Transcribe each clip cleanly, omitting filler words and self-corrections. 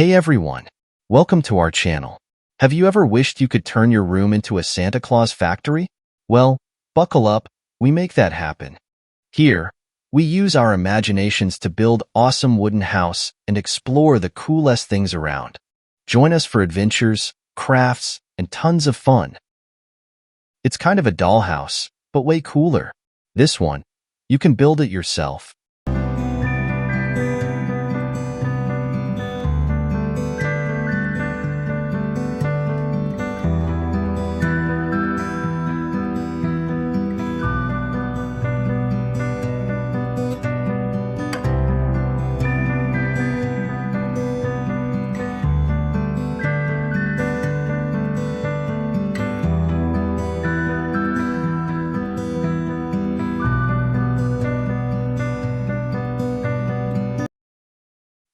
Hey everyone, welcome to our channel. Have you ever wished you could turn your room into a Santa Claus factory? Well, buckle up, we make that happen. Here, we use our imaginations to build awesome wooden house and explore the coolest things around. Join us for adventures, crafts, and tons of fun. It's kind of a dollhouse, but way cooler. This one, you can build it yourself.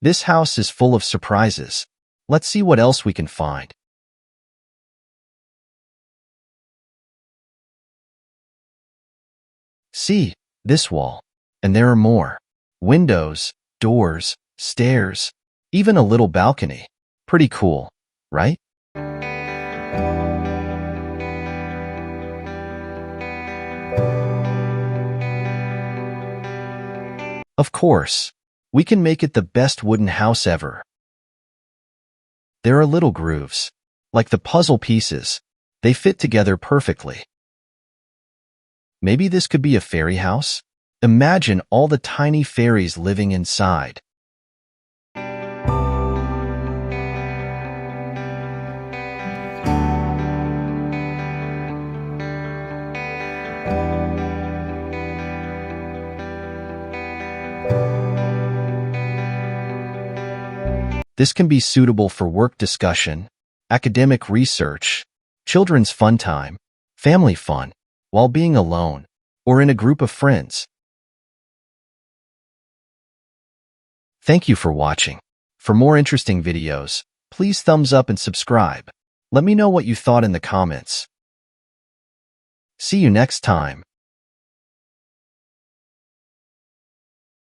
This house is full of surprises. Let's see what else we can find. See, this wall. And there are more. Windows, doors, stairs, even a little balcony. Pretty cool, right? Of course, we can make it the best wooden house ever. There are little grooves, like the puzzle pieces. They fit together perfectly. Maybe this could be a fairy house? Imagine all the tiny fairies living inside. This can be suitable for work discussion, academic research, children's fun time, family fun, while being alone, or in a group of friends. Thank you for watching. For more interesting videos, please thumbs up and subscribe. Let me know what you thought in the comments. See you next time.